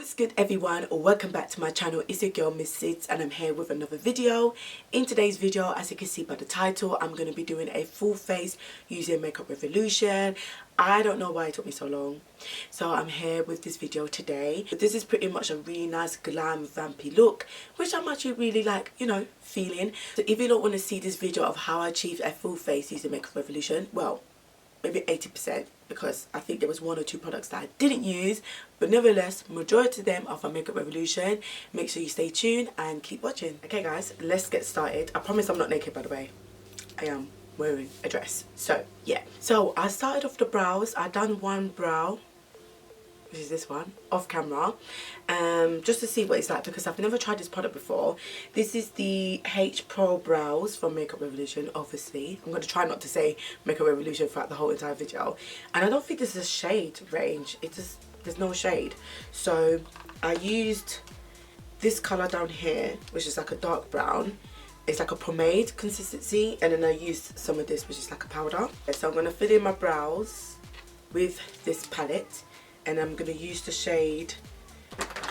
What's good everyone, welcome back to my channel. It's your girl Miss Sydz and I'm here with another video. In today's video, as you can see by the title, I'm going to be doing a full face using Makeup Revolution. I don't know why it took me so long, so I'm here with this video today. This is pretty much a really nice glam vampy look, which I'm actually really like, you know, feeling. So if you don't want to see this video of how I achieved a full face using Makeup Revolution, well, maybe 80%, because I think there was one or two products that I didn't use, but nevertheless majority of them are from Makeup Revolution. Make sure you stay tuned and keep watching. Okay guys, let's get started. I promise I'm not naked, by the way. I am wearing a dress. So yeah, so I started off the brows. I done one brow, which is this one, off camera, just to see what it's like, because I've never tried this product before. This is the H Pro Brows from Makeup Revolution. Obviously I'm going to try not to say Makeup Revolution throughout the whole entire video, and I don't think this is a shade range. It just, there's no shade. So I used this colour down here, which is like a dark brown. It's like a pomade consistency, and then I used some of this, which is like a powder. So I'm going to fill in my brows with this palette, and I'm going to use the shade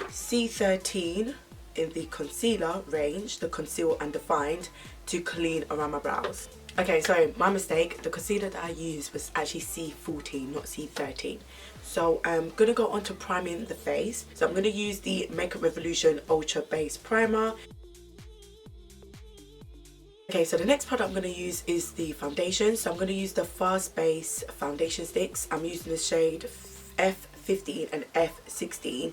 C13 in the concealer range, the Conceal and Define, to clean around my brows. Okay, sorry, my mistake. The concealer that I used was actually C14, not C13. So I'm going to go on to priming the face. So I'm going to use the Makeup Revolution Ultra Base Primer. Okay, so the next product I'm going to use is the foundation. So I'm going to use the Fast Base foundation sticks. I'm using the shade F15 and F16.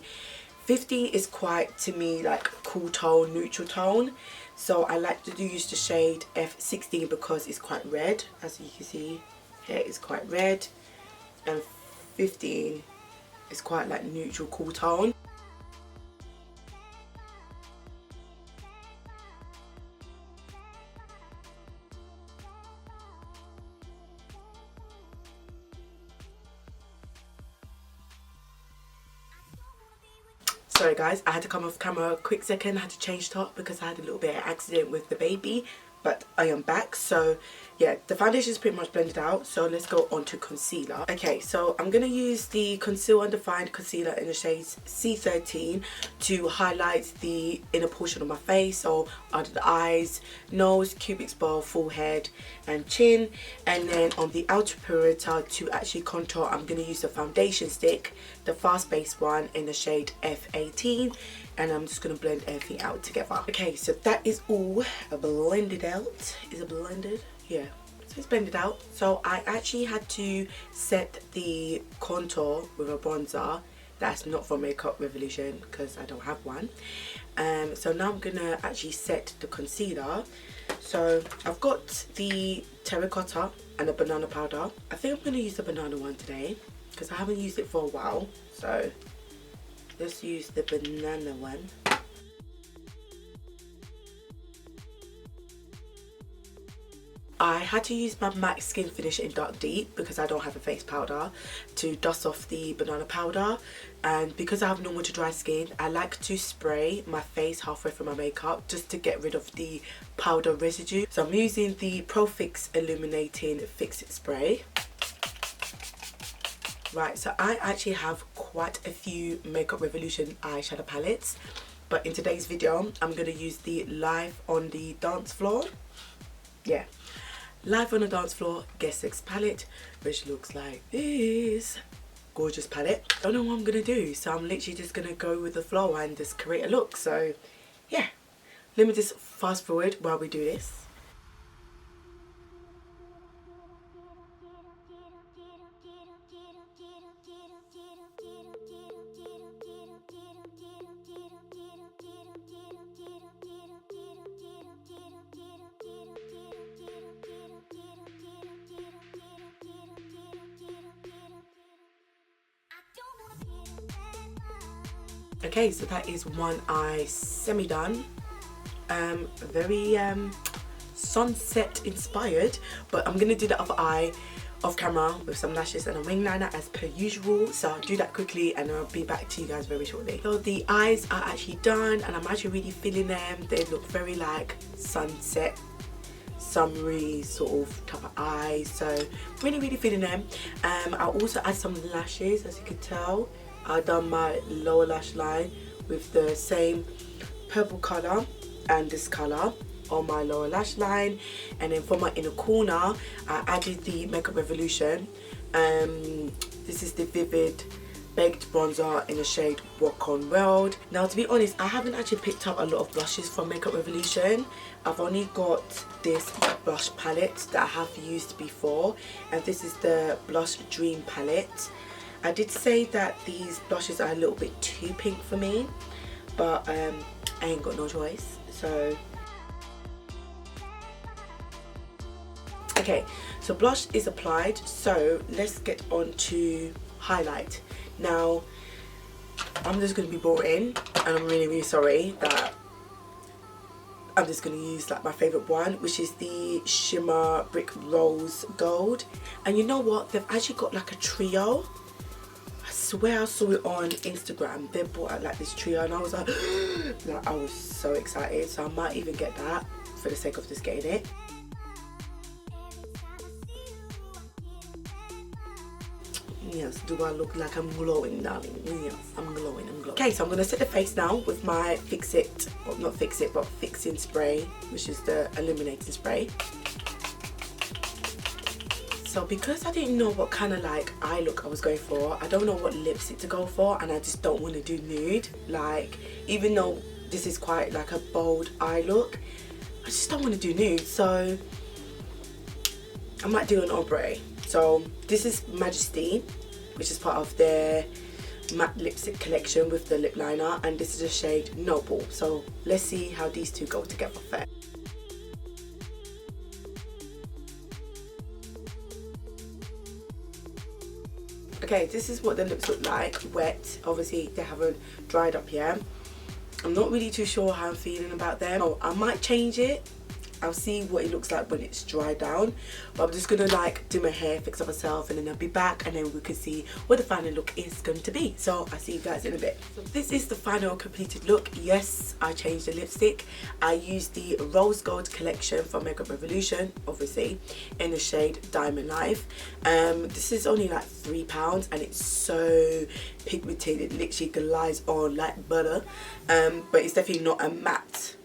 15 is quite, to me, like cool tone, neutral tone. So I like to use the shade F16 because it's quite red. As you can see here, it's quite red. And 15 is quite like neutral, cool tone. Sorry guys, I had to come off camera a quick second. I had to change top because I had a little bit of accident with the baby, but I am back. So yeah, the foundation is pretty much blended out, so let's go on to concealer. Okay, so I'm going to use the Conceal and Define concealer in the shades C13 to highlight the inner portion of my face, so under the eyes, nose, cupid's bow, forehead and chin. And then on the outer perimeter to actually contour, I'm going to use the foundation stick, the Fast Base one in the shade F18, and I'm just going to blend everything out together. Okay, so that is all blended out. Is it blended? Yeah, so it's blended out. So I actually had to set the contour with a bronzer that's not from Makeup Revolution because I don't have one. So now I'm gonna actually set the concealer. So I've got the terracotta and a banana powder. I think I'm gonna use the banana one today because I haven't used it for a while. So let's use the banana one. I had to use my MAC Skin Finish in Dark Deep because I don't have a face powder to dust off the banana powder, and because I have normal to dry skin, I like to spray my face halfway through my makeup just to get rid of the powder residue. So I'm using the Pro Fix Illuminating Fix It Spray. Right, so I actually have quite a few Makeup Revolution eyeshadow palettes, but in today's video I'm going to use the Live on the Dance Floor. Yeah, Live on the Dance Floor Guest 6 palette, which looks like this. Gorgeous palette. Don't know what I'm going to do, so I'm literally just going to go with the flow and just create a look. So yeah, let me just fast forward while we do this. Okay, so that is one eye semi done. Very sunset inspired, but I'm gonna do the other eye off camera with some lashes and a wing liner as per usual. So I'll do that quickly and I'll be back to you guys very shortly. So the eyes are actually done and I'm actually really feeling them. They look very like sunset, summery sort of type of eyes, so really feeling them. I'll also add some lashes, as you can tell. I done my lower lash line with the same purple colour and this colour on my lower lash line, and then for my inner corner I added the Makeup Revolution. This is the Vivid Baked Bronzer in the shade Walk On World. Now, to be honest, I haven't actually picked up a lot of blushes from Makeup Revolution. I've only got this blush palette that I have used before, and this is the Blush Dream palette. I did say that these blushes are a little bit too pink for me, but I ain't got no choice. So okay, so blush is applied, so let's get on to highlight. Now, I'm just going to be boring, and I'm really sorry that I'm just going to use like my favourite one, which is the Shimmer Brick Rose Gold. And you know what, they've actually got like a trio. I swear I saw it on Instagram. They brought out like this trio, and I was like, like I was so excited. So I might even get that for the sake of just getting it. Yes, do I look like I'm glowing, darling? Yes, I'm glowing, I'm glowing. Okay, so I'm going to set the face now with my Fix It, well, not Fix It, but Fixing Spray, which is the illuminating spray. So because I didn't know what kind of like eye look I was going for, I don't know what lipstick to go for, and I just don't want to do nude. Like, even though this is quite like a bold eye look, I just don't want to do nude, so I might do an ombre. So this is Majesty, which is part of their matte lipstick collection with the lip liner, and this is the shade Noble. So let's see how these two go together first. Okay, this is what the lips look like wet. Obviously they haven't dried up yet. I'm not really too sure how I'm feeling about them. Oh, I might change it. I'll see what it looks like when it's dried down, but I'm just gonna like do my hair, fix up myself, and then I'll be back, and then we can see what the final look is going to be. So I'll see you guys in a bit. So this is the final completed look. Yes, I changed the lipstick. I used the Rose Gold collection from Makeup Revolution, obviously, in the shade Diamond Life. This is only like £3, and it's so pigmented. It literally glides on like butter, but it's definitely not a matte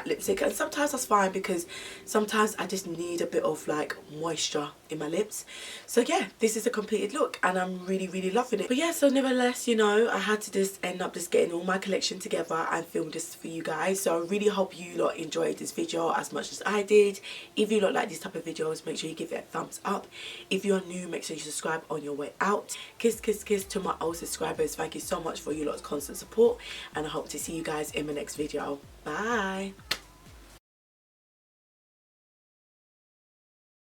lipstick, and sometimes that's fine because sometimes I just need a bit of like moisture in my lips. So yeah, this is a completed look, and I'm really loving it. But yeah, so nevertheless, you know, I had to just end up just getting all my collection together and film this for you guys. So I really hope you lot enjoyed this video as much as I did. If you lot like these type of videos, make sure you give it a thumbs up. If you're new, make sure you subscribe on your way out. Kiss to my old subscribers. Thank you so much for your lot's constant support, and I hope to see you guys in my next video. Bye.